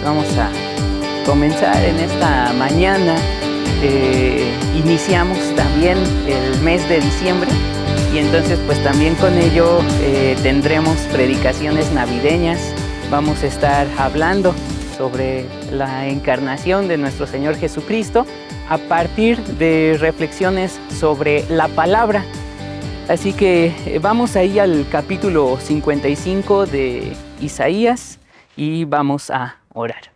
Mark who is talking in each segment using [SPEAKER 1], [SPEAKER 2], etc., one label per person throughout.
[SPEAKER 1] Vamos a comenzar en esta mañana. Iniciamos también el mes de diciembre y entonces pues también con ello tendremos predicaciones navideñas. Vamos a estar hablando sobre la encarnación de nuestro Señor Jesucristo a partir de reflexiones sobre la palabra. Así que vamos ahí al capítulo 55 de Isaías y vamos a orar.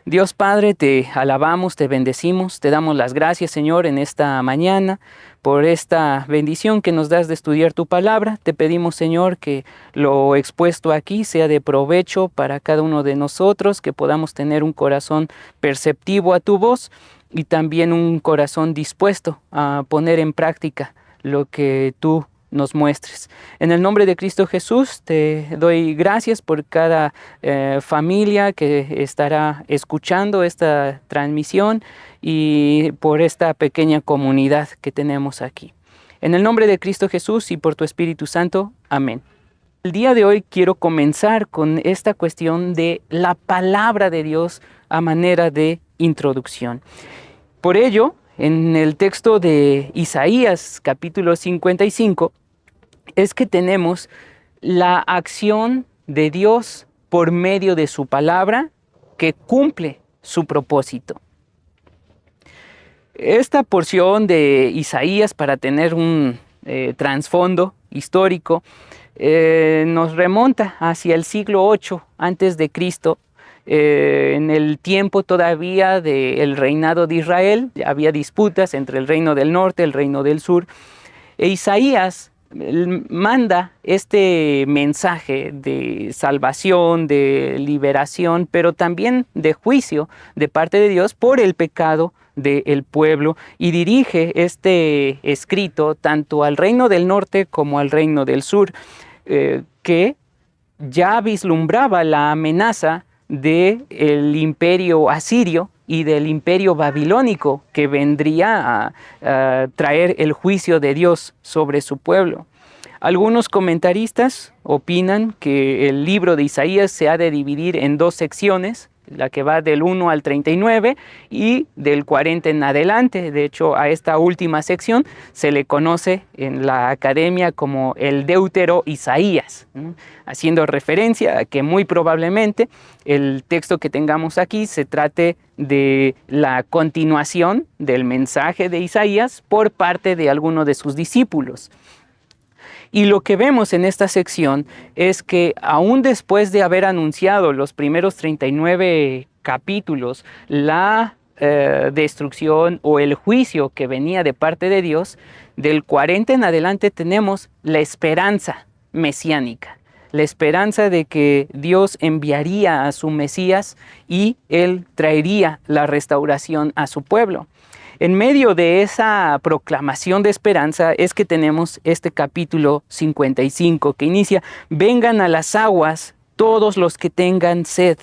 [SPEAKER 1] Dios Padre, te alabamos, te bendecimos, te damos las gracias, Señor, en esta mañana por esta bendición que nos das de estudiar tu palabra. Te pedimos, Señor, que lo expuesto aquí sea de provecho para cada uno de nosotros, que podamos tener un corazón perceptivo a tu voz y también un corazón dispuesto a poner en práctica lo que tú nos muestres. En el nombre de Cristo Jesús te doy gracias por cada familia que estará escuchando esta transmisión y por esta pequeña comunidad que tenemos aquí. En el nombre de Cristo Jesús y por tu Espíritu Santo. Amén. El día de hoy quiero comenzar con esta cuestión de la palabra de Dios a manera de introducción. Por ello, en el texto de Isaías capítulo 55, es que tenemos la acción de Dios por medio de su palabra que cumple su propósito. Esta porción de Isaías, para tener un trasfondo histórico, nos remonta hacia el siglo 8 antes de Cristo. En el tiempo todavía del reinado de Israel, había disputas entre el reino del norte y el reino del sur. Isaías manda este mensaje de salvación, de liberación, pero también de juicio de parte de Dios por el pecado del pueblo, y dirige este escrito tanto al reino del norte como al reino del sur, que ya vislumbraba la amenaza del imperio asirio y del imperio babilónico que vendría a traer el juicio de Dios sobre su pueblo. Algunos comentaristas opinan que el libro de Isaías se ha de dividir en dos secciones, la que va del 1 al 39 y del 40 en adelante. De hecho, a esta última sección se le conoce en la academia como el Deutero Isaías, haciendo referencia a que muy probablemente el texto que tengamos aquí se trate de la continuación del mensaje de Isaías por parte de alguno de sus discípulos. Y lo que vemos en esta sección es que aún después de haber anunciado los primeros 39 capítulos la destrucción o el juicio que venía de parte de Dios, del 40 en adelante tenemos la esperanza mesiánica, la esperanza de que Dios enviaría a su Mesías y Él traería la restauración a su pueblo. En medio de esa proclamación de esperanza es que tenemos este capítulo 55 que inicia: vengan a las aguas todos los que tengan sed,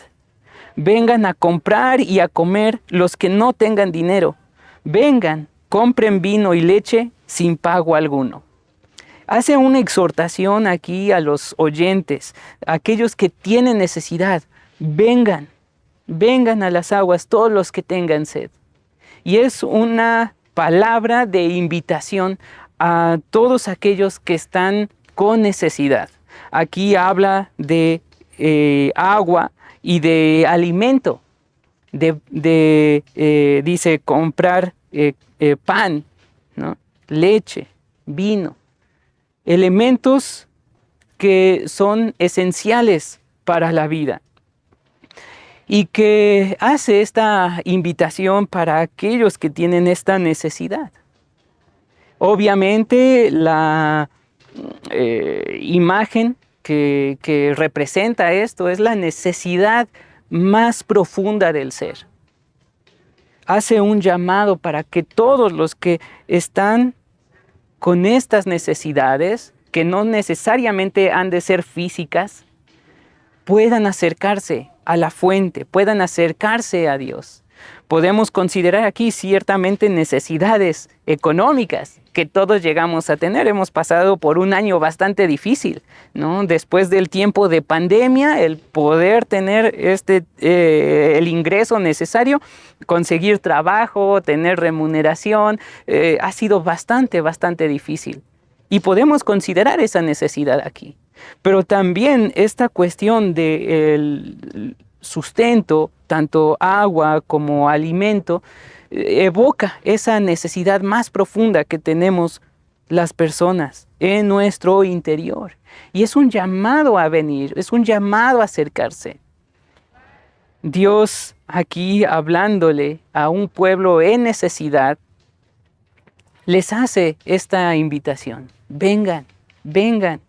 [SPEAKER 1] vengan a comprar y a comer los que no tengan dinero, vengan, compren vino y leche sin pago alguno. Hace una exhortación aquí a los oyentes, a aquellos que tienen necesidad: vengan, vengan a las aguas todos los que tengan sed. Y es una palabra de invitación a todos aquellos que están con necesidad. Aquí habla de agua y de alimento. Dice comprar pan, ¿no? Leche, vino. Elementos que son esenciales para la vida. Y que hace esta invitación para aquellos que tienen esta necesidad. Obviamente la imagen que representa esto es la necesidad más profunda del ser. Hace un llamado para que todos los que están con estas necesidades, que no necesariamente han de ser físicas, puedan acercarse a la fuente, puedan acercarse a Dios. Podemos considerar aquí ciertamente necesidades económicas que todos llegamos a tener. Hemos pasado por un año bastante difícil, ¿no? Después del tiempo de pandemia, el poder tener el ingreso necesario, conseguir trabajo, tener remuneración, ha sido bastante difícil. Y podemos considerar esa necesidad aquí. Pero también esta cuestión del sustento, tanto agua como alimento, evoca esa necesidad más profunda que tenemos las personas en nuestro interior. Y es un llamado a venir, es un llamado a acercarse. Dios aquí hablándole a un pueblo en necesidad, les hace esta invitación. Vengan, vengan.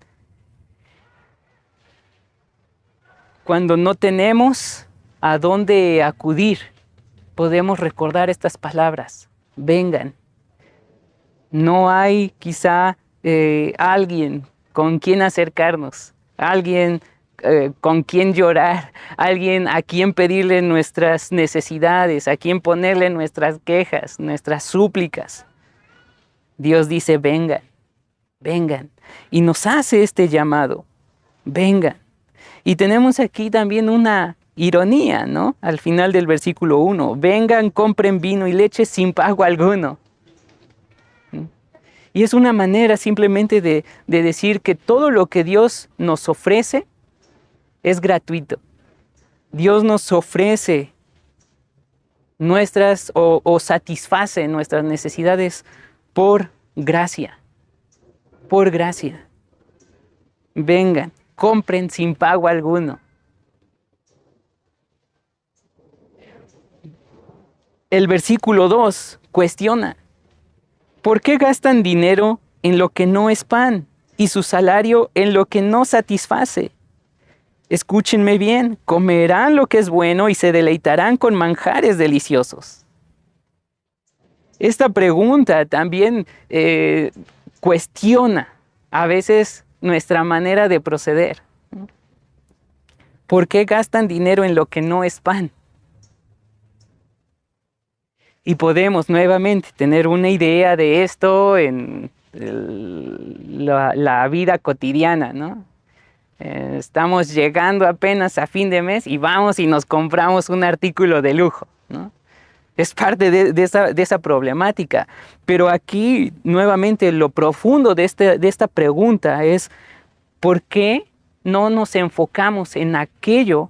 [SPEAKER 1] Cuando no tenemos a dónde acudir, podemos recordar estas palabras. Vengan. No hay quizá alguien con quien acercarnos, alguien con quien llorar, alguien a quien pedirle nuestras necesidades, a quien ponerle nuestras quejas, nuestras súplicas. Dios dice, vengan, vengan. Y nos hace este llamado, vengan. Y tenemos aquí también una ironía, ¿no? Al final del versículo 1, vengan, compren vino y leche sin pago alguno. Y es una manera simplemente de decir que todo lo que Dios nos ofrece es gratuito. Dios nos ofrece nuestras o satisface nuestras necesidades por gracia. Por gracia. Vengan, compren sin pago alguno. El versículo 2 cuestiona, ¿por qué gastan dinero en lo que no es pan y su salario en lo que no satisface? Escúchenme bien, comerán lo que es bueno y se deleitarán con manjares deliciosos. Esta pregunta también cuestiona a veces nuestra manera de proceder. ¿Por qué gastan dinero en lo que no es pan? Y podemos nuevamente tener una idea de esto en la vida cotidiana, ¿no? Estamos llegando apenas a fin de mes y vamos y nos compramos un artículo de lujo, ¿no? Es parte de esa problemática. Pero aquí, nuevamente, lo profundo de esta pregunta es ¿por qué no nos enfocamos en aquello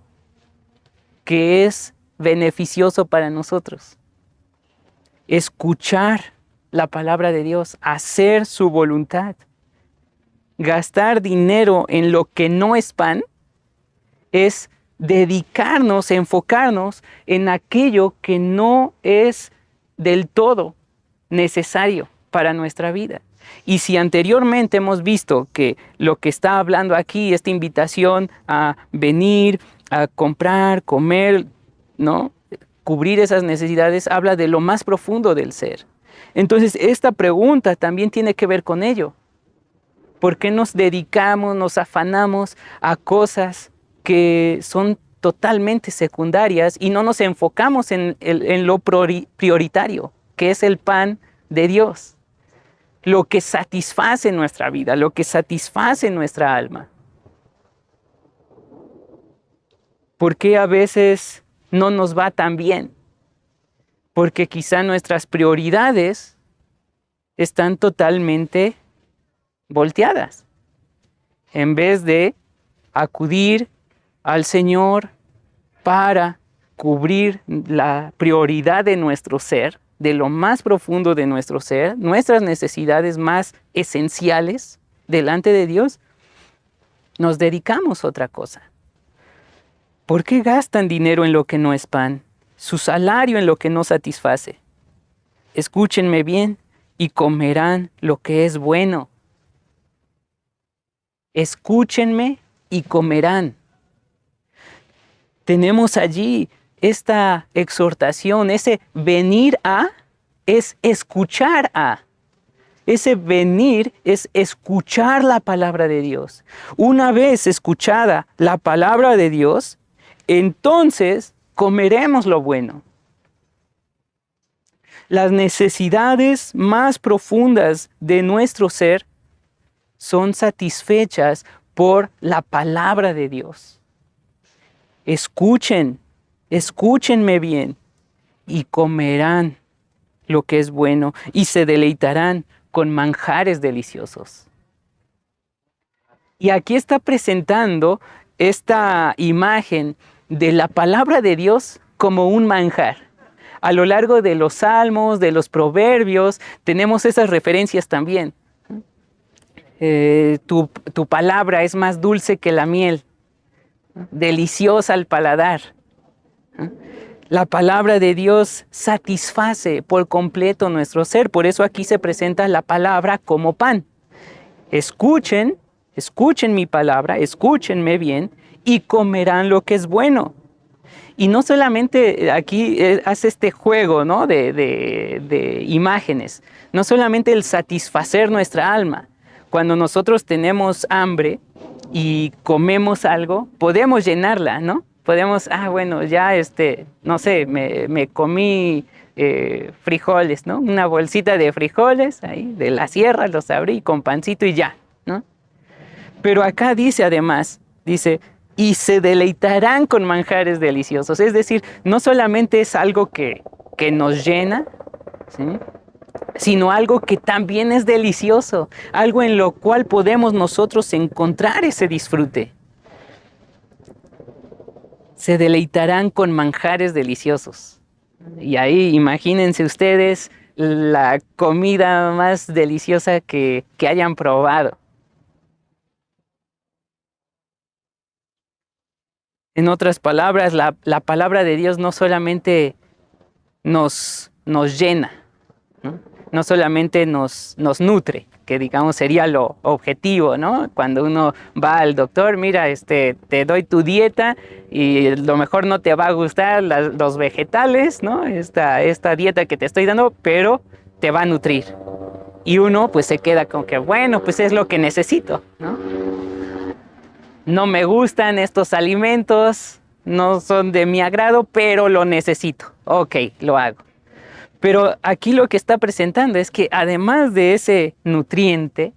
[SPEAKER 1] que es beneficioso para nosotros? Escuchar la palabra de Dios, hacer su voluntad. Gastar dinero en lo que no es pan es dedicarnos, enfocarnos en aquello que no es del todo necesario para nuestra vida. Y si anteriormente hemos visto que lo que está hablando aquí, esta invitación a venir, a comprar, comer, ¿no? Cubrir esas necesidades, habla de lo más profundo del ser. Entonces, esta pregunta también tiene que ver con ello. ¿Por qué nos dedicamos, nos afanamos a cosas que son totalmente secundarias y no nos enfocamos en lo prioritario, que es el pan de Dios? Lo que satisface nuestra vida, lo que satisface nuestra alma. ¿Por qué a veces no nos va tan bien? Porque quizá nuestras prioridades están totalmente volteadas. En vez de acudir al Señor para cubrir la prioridad de nuestro ser, de lo más profundo de nuestro ser, nuestras necesidades más esenciales delante de Dios, nos dedicamos a otra cosa. ¿Por qué gastan dinero en lo que no es pan? Su salario en lo que no satisface. Escúchenme bien y comerán lo que es bueno. Escúchenme y comerán. Tenemos allí esta exhortación, ese venir a es escuchar a. Ese venir es escuchar la palabra de Dios. Una vez escuchada la palabra de Dios, entonces comeremos lo bueno. Las necesidades más profundas de nuestro ser son satisfechas por la palabra de Dios. Escúchenme bien y comerán lo que es bueno y se deleitarán con manjares deliciosos. Y aquí está presentando esta imagen de la palabra de Dios como un manjar. A lo largo de los salmos, de los proverbios, tenemos esas referencias también. Tu palabra es más dulce que la miel, deliciosa al paladar. La palabra de Dios satisface por completo nuestro ser. Por eso aquí se presenta la palabra como pan. Escuchen mi palabra, escúchenme bien y comerán lo que es bueno. Y no solamente aquí hace este juego, ¿no? de imágenes, no solamente el satisfacer nuestra alma. Cuando nosotros tenemos hambre y comemos algo, podemos llenarla, ¿no? Podemos, bueno, ya no sé, me comí frijoles, ¿no? Una bolsita de frijoles ahí de la sierra, los abrí con pancito y ya, ¿no? Pero acá dice además, y se deleitarán con manjares deliciosos. Es decir, no solamente es algo que nos llena, ¿sí?, sino algo que también es delicioso, algo en lo cual podemos nosotros encontrar ese disfrute. Se deleitarán con manjares deliciosos. Y ahí imagínense ustedes la comida más deliciosa que hayan probado. En otras palabras, la palabra de Dios no solamente nos llena, ¿no? No solamente nos nutre, que digamos sería lo objetivo, ¿no? Cuando uno va al doctor, mira, te doy tu dieta y lo mejor no te va a gustar los vegetales, ¿no? Esta dieta que te estoy dando, pero te va a nutrir. Y uno pues se queda como que, bueno, pues es lo que necesito, ¿no? No me gustan estos alimentos, no son de mi agrado, pero lo necesito. Ok, lo hago. Pero aquí lo que está presentando es que además de ese nutriente,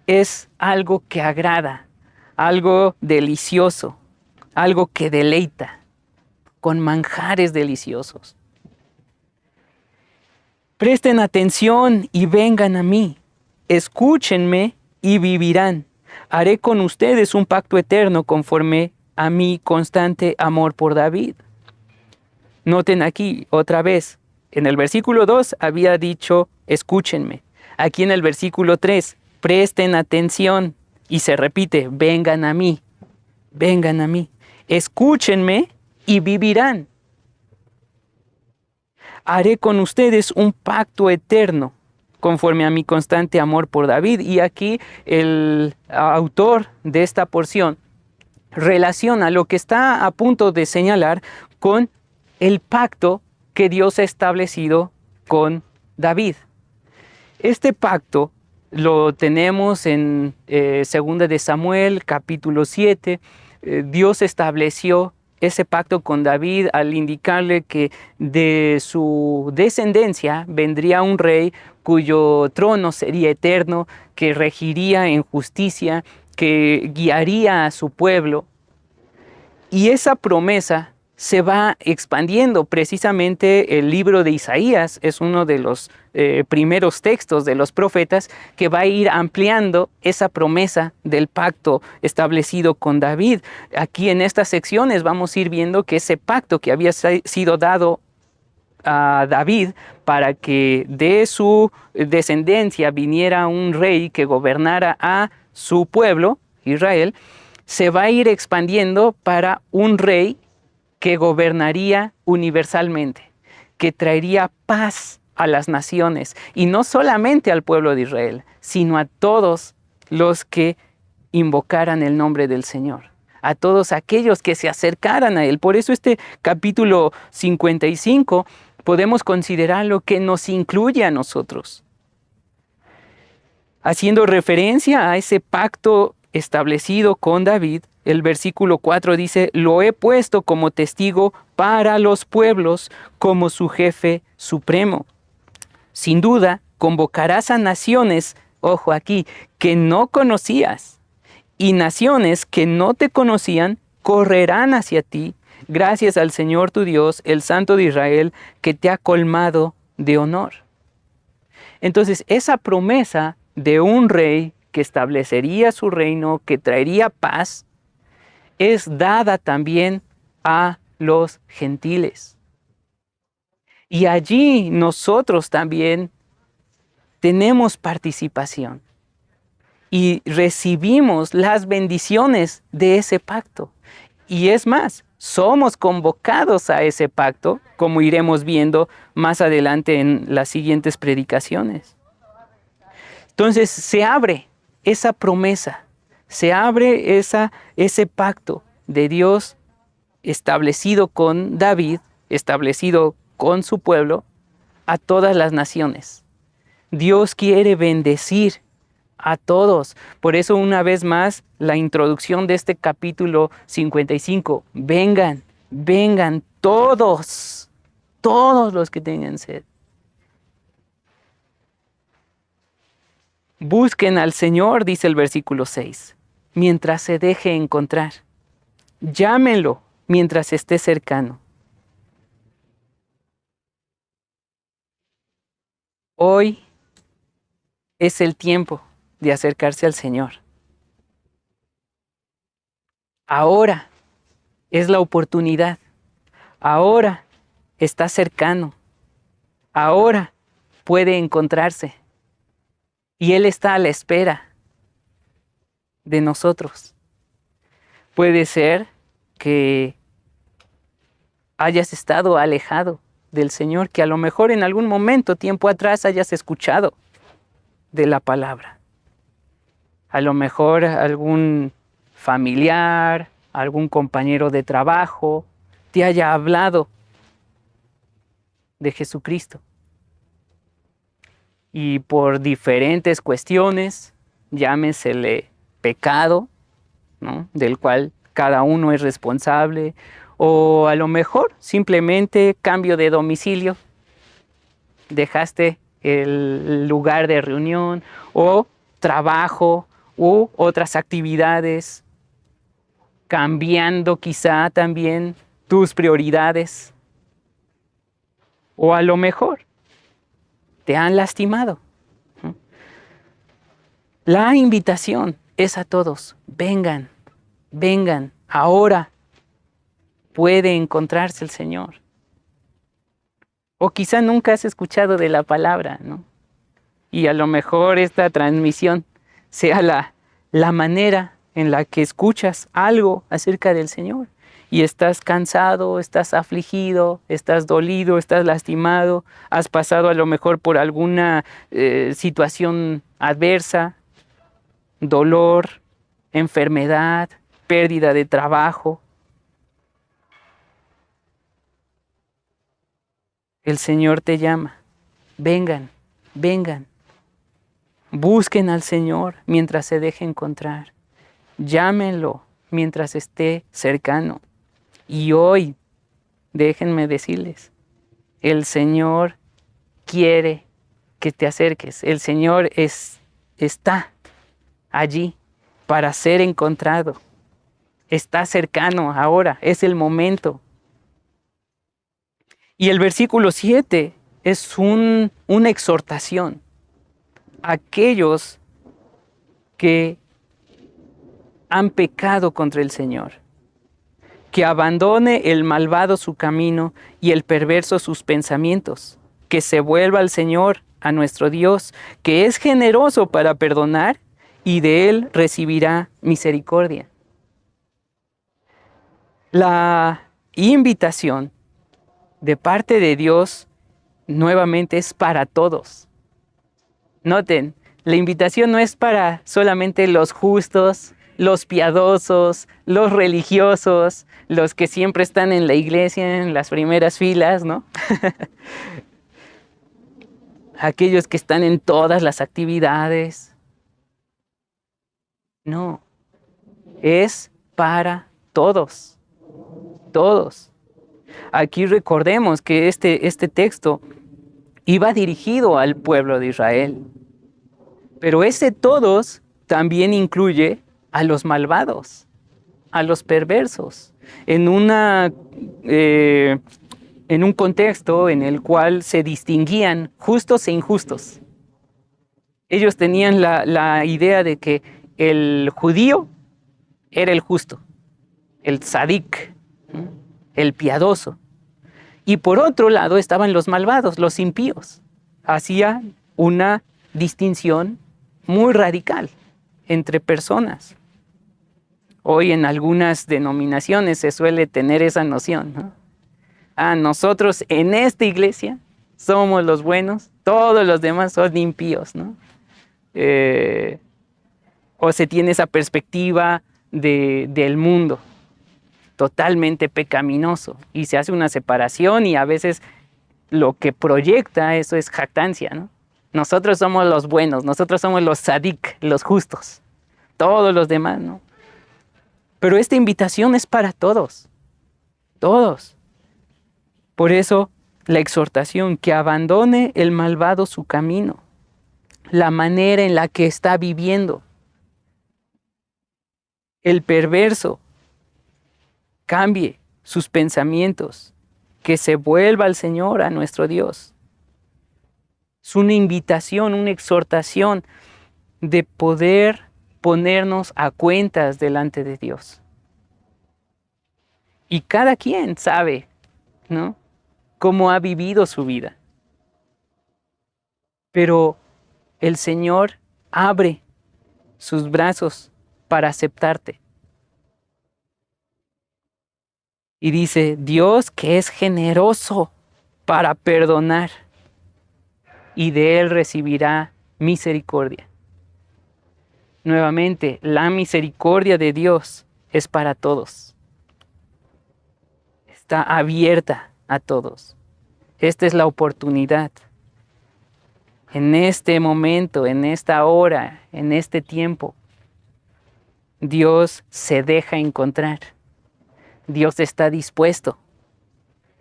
[SPEAKER 1] es algo que agrada, algo delicioso, algo que deleita, con manjares deliciosos. Presten atención y vengan a mí, escúchenme y vivirán. Haré con ustedes un pacto eterno conforme a mi constante amor por David. Noten aquí otra vez, en el versículo 2 había dicho, escúchenme. Aquí en el versículo 3, presten atención. Y se repite, vengan a mí, escúchenme y vivirán. Haré con ustedes un pacto eterno conforme a mi constante amor por David. Y aquí el autor de esta porción relaciona lo que está a punto de señalar con el pacto que Dios ha establecido con David. Este pacto lo tenemos en 2 de Samuel, capítulo 7. Dios estableció ese pacto con David al indicarle que de su descendencia vendría un rey cuyo trono sería eterno, que regiría en justicia, que guiaría a su pueblo. Y esa promesa se va expandiendo. Precisamente el libro de Isaías es uno de los primeros textos de los profetas que va a ir ampliando esa promesa del pacto establecido con David. Aquí en estas secciones vamos a ir viendo que ese pacto que había sido dado a David para que de su descendencia viniera un rey que gobernara a su pueblo, Israel, se va a ir expandiendo para un rey que gobernaría universalmente, que traería paz a las naciones, y no solamente al pueblo de Israel, sino a todos los que invocaran el nombre del Señor, a todos aquellos que se acercaran a Él. Por eso este capítulo 55 podemos considerarlo que nos incluye a nosotros. Haciendo referencia a ese pacto establecido con David, el versículo 4 dice, lo he puesto como testigo para los pueblos, como su jefe supremo. sin duda, convocarás a naciones, ojo aquí, que no conocías, y naciones que no te conocían correrán hacia ti, gracias al Señor tu Dios, el Santo de Israel, que te ha colmado de honor. Entonces, esa promesa de un rey que establecería su reino, que traería paz, es dada también a los gentiles. Y allí nosotros también tenemos participación y recibimos las bendiciones de ese pacto. Y es más, somos convocados a ese pacto, como iremos viendo más adelante en las siguientes predicaciones. Entonces se abre esa promesa, se abre ese pacto de Dios establecido con David, establecido con su pueblo, a todas las naciones. Dios quiere bendecir a todos. Por eso, una vez más, la introducción de este capítulo 55. Vengan, vengan todos, todos los que tengan sed. Busquen al Señor, dice el versículo 6, mientras se deje encontrar. Llámenlo mientras esté cercano. Hoy es el tiempo de acercarse al Señor. Ahora es la oportunidad. Ahora está cercano. Ahora puede encontrarse. Y Él está a la espera de nosotros. Puede ser que hayas estado alejado del Señor, que a lo mejor en algún momento, tiempo atrás, hayas escuchado de la palabra. A lo mejor algún familiar, algún compañero de trabajo te haya hablado de Jesucristo. Y por diferentes cuestiones, llámesele pecado, ¿no?, del cual cada uno es responsable, o a lo mejor simplemente cambio de domicilio, dejaste el lugar de reunión, o trabajo, u otras actividades, cambiando quizá también tus prioridades, o a lo mejor te han lastimado. La invitación es a todos, vengan, vengan, ahora puede encontrarse el Señor. O quizá nunca has escuchado de la palabra, ¿no? Y a lo mejor esta transmisión sea la manera en la que escuchas algo acerca del Señor. Y estás cansado, estás afligido, estás dolido, estás lastimado, has pasado a lo mejor por alguna situación adversa, dolor, enfermedad, pérdida de trabajo. El Señor te llama. Vengan, vengan. Busquen al Señor mientras se deje encontrar. Llámenlo mientras esté cercano. Y hoy, déjenme decirles, el Señor quiere que te acerques. El Señor está allí para ser encontrado. Está cercano ahora, es el momento. Y el versículo 7 es una exhortación a aquellos que han pecado contra el Señor. Que abandone el malvado su camino y el perverso sus pensamientos. Que se vuelva al Señor, a nuestro Dios, que es generoso para perdonar y de Él recibirá misericordia. La invitación de parte de Dios nuevamente es para todos. Noten, la invitación no es para solamente los justos, los piadosos, los religiosos, los que siempre están en la iglesia en las primeras filas, ¿no? Aquellos que están en todas las actividades. No, es para todos, todos. Aquí recordemos que este texto iba dirigido al pueblo de Israel. Pero ese todos también incluye a los malvados, a los perversos, en un contexto en el cual se distinguían justos e injustos. Ellos tenían la idea de que el judío era el justo, el tzadik, el piadoso. Y por otro lado estaban los malvados, los impíos. Hacía una distinción muy radical entre personas. Hoy en algunas denominaciones se suele tener esa noción, ¿no? Nosotros en esta iglesia somos los buenos, todos los demás son impíos, ¿no? O se tiene esa perspectiva del mundo totalmente pecaminoso y se hace una separación y a veces lo que proyecta eso es jactancia, ¿no? Nosotros somos los buenos, nosotros somos los tzadik, los justos, todos los demás, ¿no? Pero esta invitación es para todos, todos. Por eso la exhortación, que abandone el malvado su camino, la manera en la que está viviendo. El perverso cambie sus pensamientos, que se vuelva al Señor, a nuestro Dios. Es una invitación, una exhortación de poder ponernos a cuentas delante de Dios. Y cada quien sabe, ¿no?, cómo ha vivido su vida. Pero el Señor abre sus brazos para aceptarte. Y dice, Dios que es generoso para perdonar, y de Él recibirá misericordia. Nuevamente, la misericordia de Dios es para todos. Está abierta a todos. Esta es la oportunidad. En este momento, en esta hora, en este tiempo, Dios se deja encontrar. Dios está dispuesto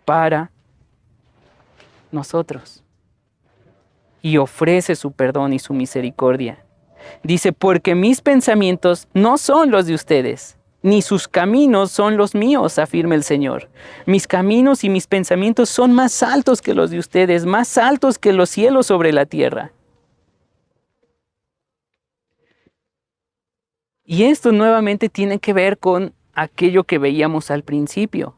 [SPEAKER 1] para nosotros y ofrece su perdón y su misericordia. Dice, porque mis pensamientos no son los de ustedes, ni sus caminos son los míos, afirma el Señor. Mis caminos y mis pensamientos son más altos que los de ustedes, más altos que los cielos sobre la tierra. Y esto nuevamente tiene que ver con aquello que veíamos al principio.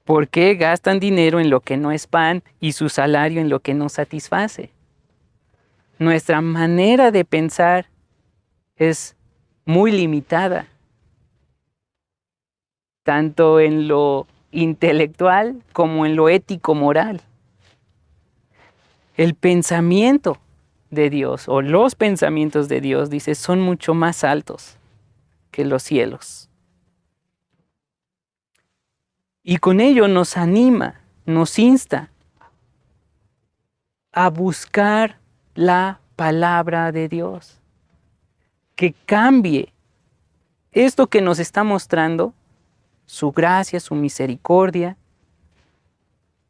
[SPEAKER 1] ¿Por qué gastan dinero en lo que no es pan y su salario en lo que no satisface? Nuestra manera de pensar es muy limitada, tanto en lo intelectual como en lo ético-moral. El pensamiento de Dios, o los pensamientos de Dios, dice, son mucho más altos que los cielos. Y con ello nos anima, nos insta a buscar la palabra de Dios, que cambie esto que nos está mostrando, su gracia, su misericordia,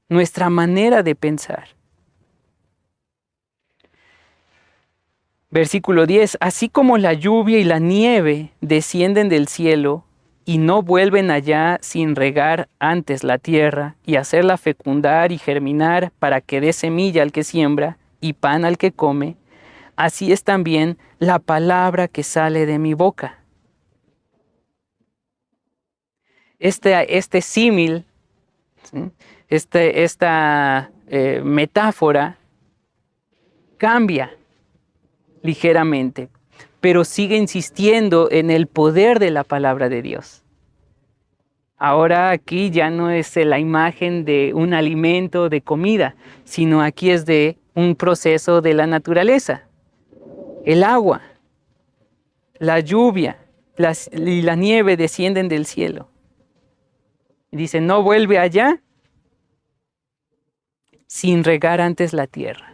[SPEAKER 1] nuestra manera de pensar. Versículo 10, así como la lluvia y la nieve descienden del cielo y no vuelven allá sin regar antes la tierra y hacerla fecundar y germinar para que dé semilla al que siembra y pan al que come, así es también la palabra que sale de mi boca. Este símil, ¿sí?, esta metáfora cambia ligeramente, pero sigue insistiendo en el poder de la palabra de Dios. Ahora aquí ya no es la imagen de un alimento, de comida, sino aquí es de un proceso de la naturaleza. El agua, la lluvia y la nieve descienden del cielo. Y dice, no vuelve allá sin regar antes la tierra.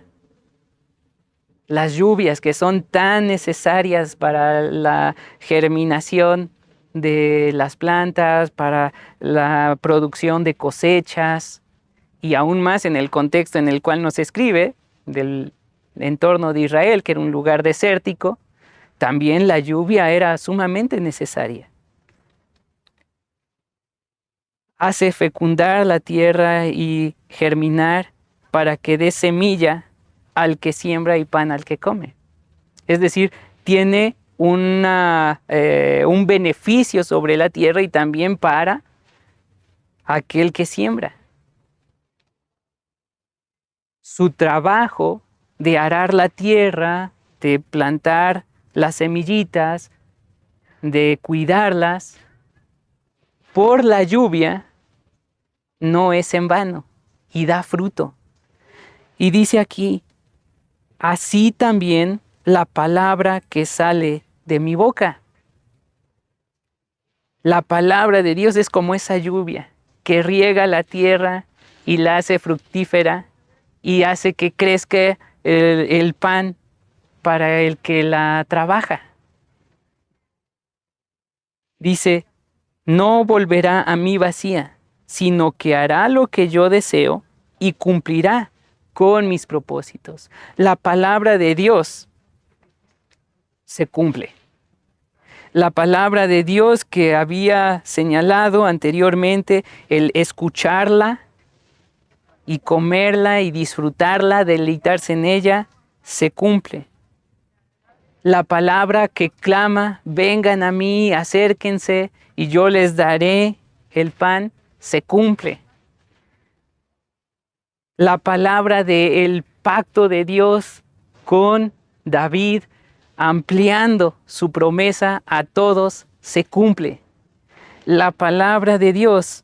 [SPEAKER 1] Las lluvias que son tan necesarias para la germinación de las plantas, para la producción de cosechas, y aún más en el contexto en el cual nos escribe, del entorno de Israel, que era un lugar desértico, también la lluvia era sumamente necesaria. Hace fecundar la tierra y germinar para que dé semilla al que siembra y pan al que come. Es decir, tiene un beneficio sobre la tierra y también para aquel que siembra. Su trabajo de arar la tierra, de plantar las semillitas, de cuidarlas por la lluvia, no es en vano y da fruto. Y dice aquí, así también la palabra que sale de mi boca. La palabra de Dios es como esa lluvia que riega la tierra y la hace fructífera y hace que crezca el pan para el que la trabaja. Dice, no volverá a mí vacía, sino que hará lo que yo deseo y cumplirá con mis propósitos. La palabra de Dios se cumple. La palabra de Dios que había señalado anteriormente, el escucharla y comerla y disfrutarla, deleitarse en ella, se cumple. La palabra que clama, vengan a mí, acérquense y yo les daré el pan, se cumple. La palabra del pacto de Dios con David, ampliando su promesa a todos, se cumple. La palabra de Dios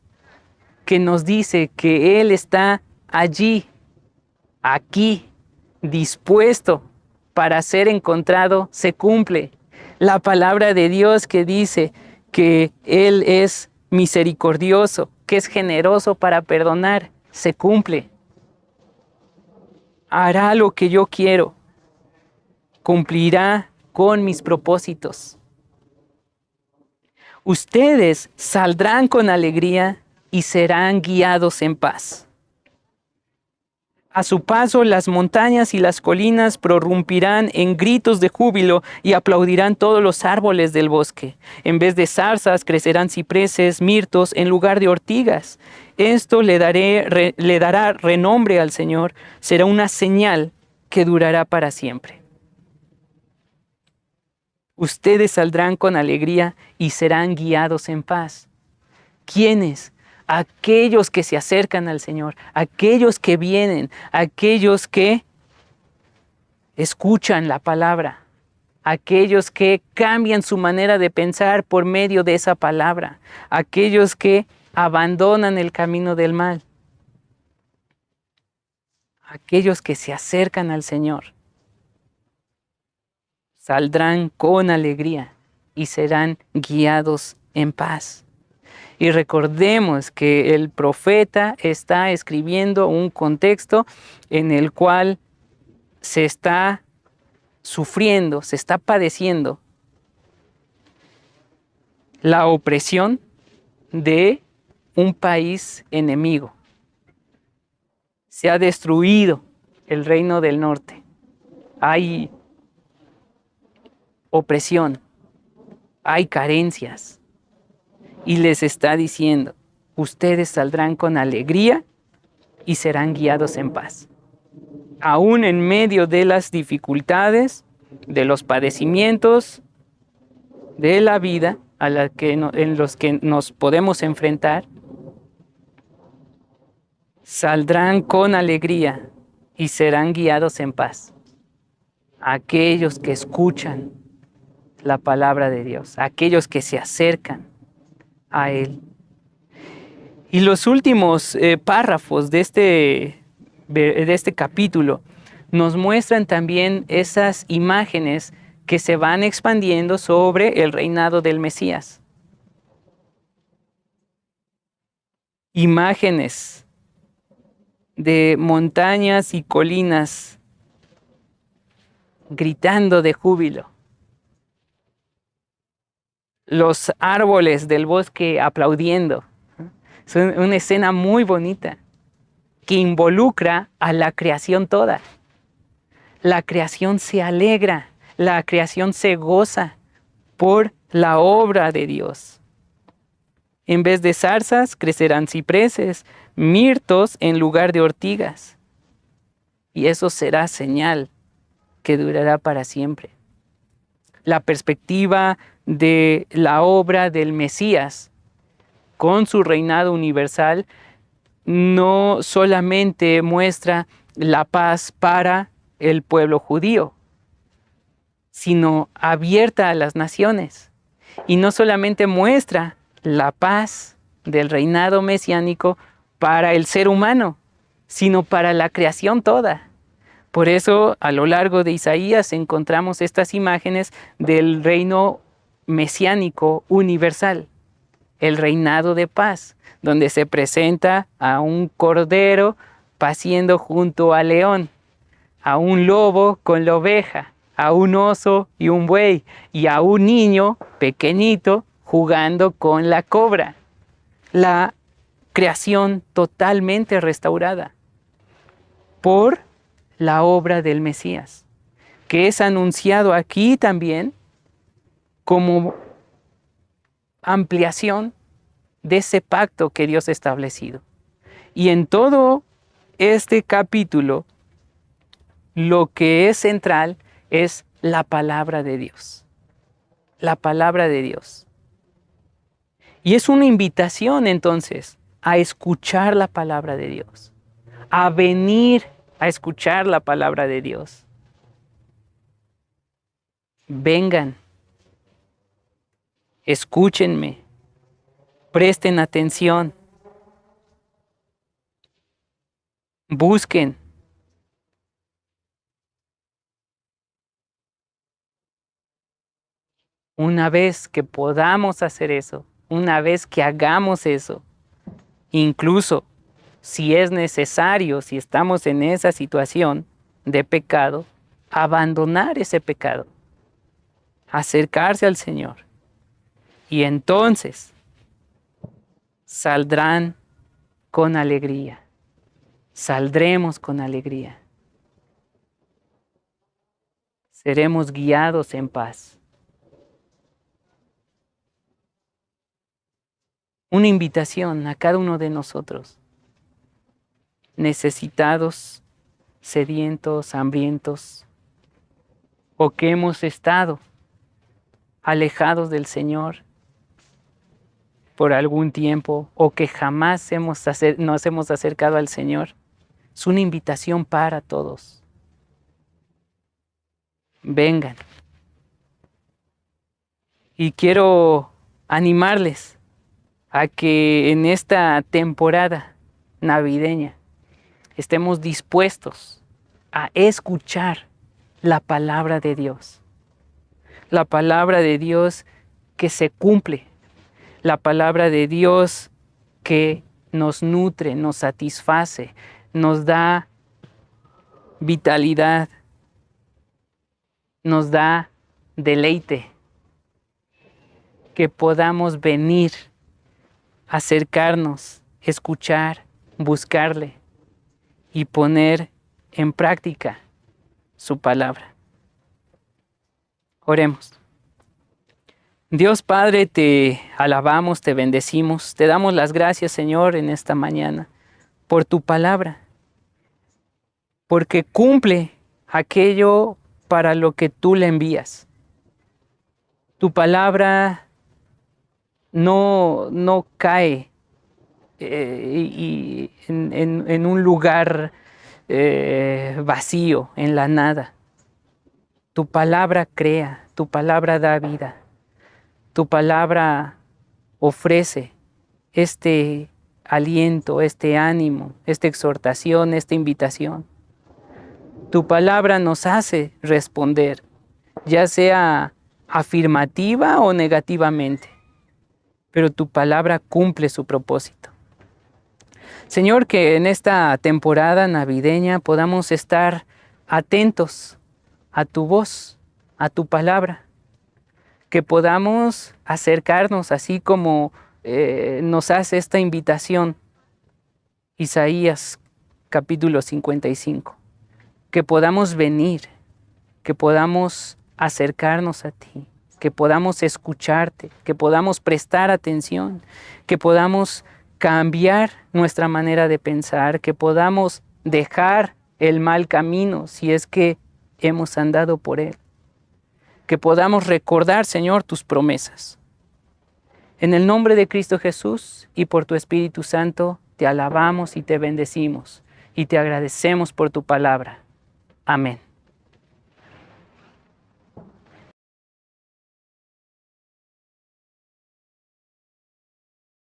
[SPEAKER 1] que nos dice que Él está allí, aquí, dispuesto para ser encontrado, se cumple. La palabra de Dios que dice que Él es misericordioso, que es generoso para perdonar, se cumple. Hará lo que yo quiero, cumplirá con mis propósitos. Ustedes saldrán con alegría y serán guiados en paz. A su paso, las montañas y las colinas prorrumpirán en gritos de júbilo y aplaudirán todos los árboles del bosque. En vez de zarzas, crecerán cipreses, mirtos, en lugar de ortigas. Esto le dará renombre al Señor. Será una señal que durará para siempre. Ustedes saldrán con alegría y serán guiados en paz. ¿Quiénes? Aquellos que se acercan al Señor, aquellos que vienen, aquellos que escuchan la palabra, aquellos que cambian su manera de pensar por medio de esa palabra, aquellos que abandonan el camino del mal, aquellos que se acercan al Señor, saldrán con alegría y serán guiados en paz. Y recordemos que el profeta está escribiendo un contexto en el cual se está sufriendo, se está padeciendo la opresión de un país enemigo. Se ha destruido el reino del norte. Hay opresión, hay carencias. Y les está diciendo, ustedes saldrán con alegría y serán guiados en paz. Aún en medio de las dificultades, de los padecimientos de la vida en los que nos podemos enfrentar, saldrán con alegría y serán guiados en paz. Aquellos que escuchan la palabra de Dios, aquellos que se acercan a Él. Y los últimos párrafos de este capítulo nos muestran también esas imágenes que se van expandiendo sobre el reinado del Mesías. Imágenes de montañas y colinas gritando de júbilo. Los árboles del bosque aplaudiendo. Es una escena muy bonita. que involucra a la creación toda. La creación se alegra, la creación se goza por la obra de Dios. En vez de zarzas, crecerán cipreses, mirtos en lugar de ortigas. Y eso será señal que durará para siempre. La perspectiva de la obra del Mesías con su reinado universal no solamente muestra la paz para el pueblo judío, sino abierta a las naciones. Y no solamente muestra la paz del reinado mesiánico para el ser humano, sino para la creación toda. Por eso, a lo largo de Isaías encontramos estas imágenes del reino mesiánico universal, el reinado de paz, donde se presenta a un cordero paciendo junto al león, a un lobo con la oveja, a un oso y un buey, y a un niño pequeñito jugando con la cobra. La creación totalmente restaurada por la obra del Mesías, que es anunciado aquí también como ampliación de ese pacto que Dios ha establecido. Y en todo este capítulo, lo que es central es la palabra de Dios. La palabra de Dios. Y es una invitación entonces a escuchar la palabra de Dios, a venir a escuchar la palabra de Dios. Vengan, escúchenme, presten atención, busquen. Una vez que podamos hacer eso, una vez que hagamos eso, incluso si es necesario, si estamos en esa situación de pecado, abandonar ese pecado, acercarse al Señor. Y entonces saldrán con alegría, saldremos con alegría. Seremos guiados en paz. Una invitación a cada uno de nosotros, necesitados, sedientos, hambrientos, o que hemos estado alejados del Señor por algún tiempo, o que jamás nos hemos acercado al Señor. Es una invitación para todos. Vengan. Y quiero animarles a que en esta temporada navideña estemos dispuestos a escuchar la palabra de Dios. La palabra de Dios que se cumple. La palabra de Dios que nos nutre, nos satisface, nos da vitalidad, nos da deleite. Que podamos venir, acercarnos, escuchar, buscarle y poner en práctica su palabra. Oremos. Dios Padre, te alabamos, te bendecimos, te damos las gracias, Señor, en esta mañana por tu palabra, porque cumple aquello para lo que tú le envías. Tu palabra no cae en un lugar vacío, en la nada. Tu palabra crea, tu palabra da vida, tu palabra ofrece este aliento, este ánimo, esta exhortación, esta invitación. Tu palabra nos hace responder, ya sea afirmativa o negativamente, pero tu palabra cumple su propósito. Señor, que en esta temporada navideña podamos estar atentos a tu voz, a tu palabra, que podamos acercarnos así como nos hace esta invitación Isaías capítulo 55. Que podamos venir, que podamos acercarnos a ti, que podamos escucharte, que podamos prestar atención, que podamos cambiar nuestra manera de pensar, que podamos dejar el mal camino si es que hemos andado por él. Que podamos recordar, Señor, tus promesas. En el nombre de Cristo Jesús y por tu Espíritu Santo, te alabamos y te bendecimos y te agradecemos por tu palabra. Amén.